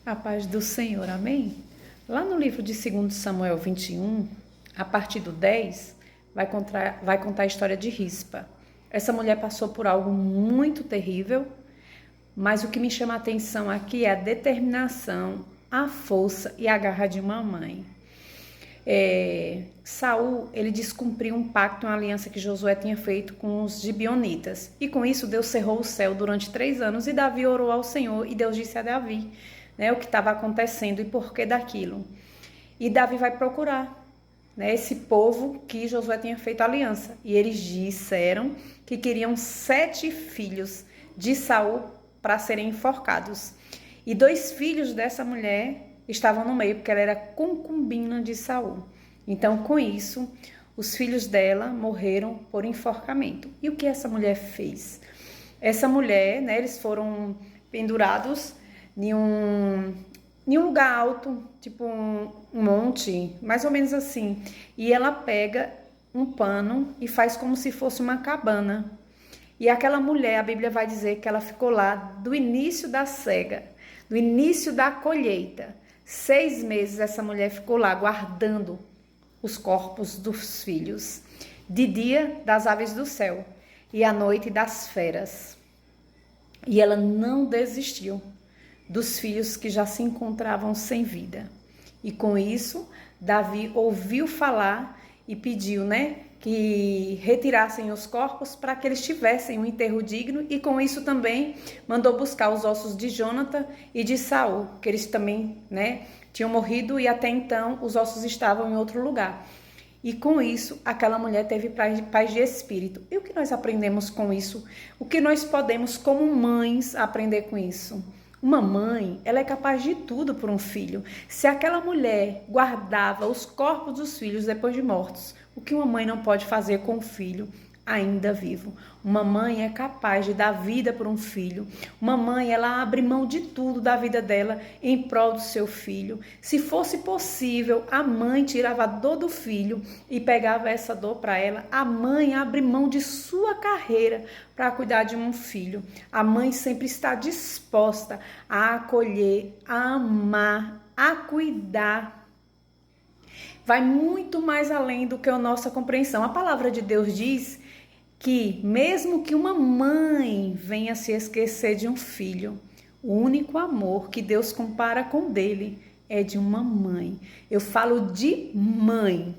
A paz do Senhor, amém? Lá no livro de 2 Samuel 21, a partir do 10, vai contar a história de Rispa. Essa mulher passou por algo muito terrível, mas o que me chama a atenção aqui é a determinação, a força e a garra de uma mãe. Saul, ele descumpriu um pacto, uma aliança que Josué tinha feito com os gibeonitas. E com isso Deus cerrou o céu durante 3 anos e Davi orou ao Senhor e Deus disse a Davi, o que estava acontecendo e por que daquilo. E Davi vai procurar, esse povo que Josué tinha feito aliança. E eles disseram que queriam 7 filhos de Saul para serem enforcados. E 2 filhos dessa mulher estavam no meio, porque ela era concubina de Saul. Então, com isso, os filhos dela morreram por enforcamento. E o que essa mulher fez? Essa mulher, eles foram pendurados em um lugar alto, tipo um monte, mais ou menos assim. E ela pega um pano e faz como se fosse uma cabana. E aquela mulher, a Bíblia vai dizer que ela ficou lá do início da cega, do início da colheita. 6 meses essa mulher ficou lá guardando os corpos dos filhos. De dia, das aves do céu, e à noite, das feras. E ela não desistiu dos filhos que já se encontravam sem vida. E com isso, Davi ouviu falar e pediu, que retirassem os corpos para que eles tivessem um enterro digno, e com isso também mandou buscar os ossos de Jonatã e de Saul, que eles também, tinham morrido e até então os ossos estavam em outro lugar. E com isso, aquela mulher teve paz de espírito. E o que nós aprendemos com isso? O que nós podemos, como mães, aprender com isso? Uma mãe, ela é capaz de tudo por um filho. Se aquela mulher guardava os corpos dos filhos depois de mortos, o que uma mãe não pode fazer com o filho ainda vivo? Uma mãe é capaz de dar vida por um filho. Uma mãe, ela abre mão de tudo da vida dela em prol do seu filho. Se fosse possível, a mãe tirava a dor do filho e pegava essa dor para ela. A mãe abre mão de sua carreira para cuidar de um filho. A mãe sempre está disposta a acolher, a amar, a cuidar. Vai muito mais além do que a nossa compreensão. A palavra de Deus diz que mesmo que uma mãe venha se esquecer de um filho, o único amor que Deus compara com o dele é de uma mãe. Eu falo de mãe,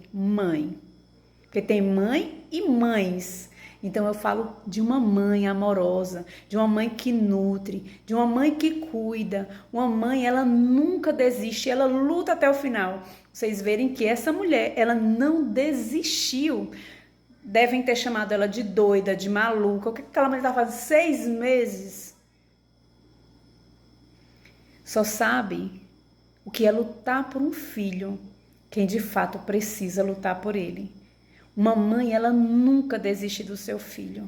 porque tem mãe e mães. Então eu falo de uma mãe amorosa, de uma mãe que nutre, de uma mãe que cuida. Uma mãe, ela nunca desiste, ela luta até o final. Vocês verem que essa mulher, ela não desistiu. Devem ter chamado ela de doida, de maluca. O que aquela mulher estava fazendo 6 meses? Só sabe o que é lutar por um filho, quem de fato precisa lutar por ele. Uma mãe, ela nunca desiste do seu filho.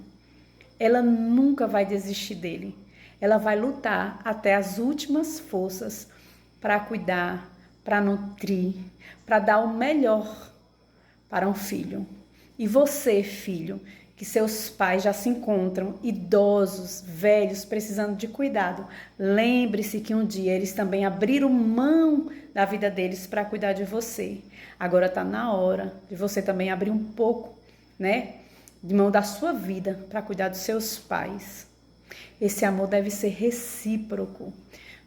Ela nunca vai desistir dele. Ela vai lutar até as últimas forças para cuidar, para nutrir, para dar o melhor para um filho. E você, filho, que seus pais já se encontram idosos, velhos, precisando de cuidado, lembre-se que um dia eles também abriram mão da vida deles para cuidar de você. Agora está na hora de você também abrir um pouco, de mão da sua vida para cuidar dos seus pais. Esse amor deve ser recíproco.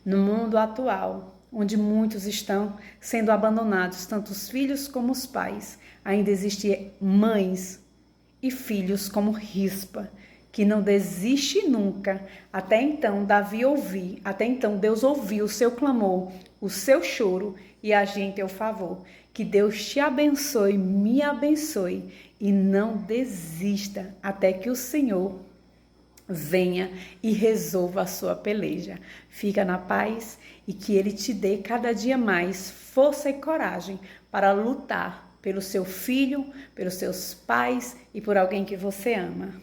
No mundo atual, onde muitos estão sendo abandonados, tanto os filhos como os pais, ainda existem mães e filhos como Rispa, que não desiste nunca. Até então Deus ouviu o seu clamor, o seu choro e agir em teu favor. Que Deus te abençoe, me abençoe e não desista até que o Senhor venha e resolva a sua peleja. Fica na paz e que Ele te dê cada dia mais força e coragem para lutar pelo seu filho, pelos seus pais e por alguém que você ama.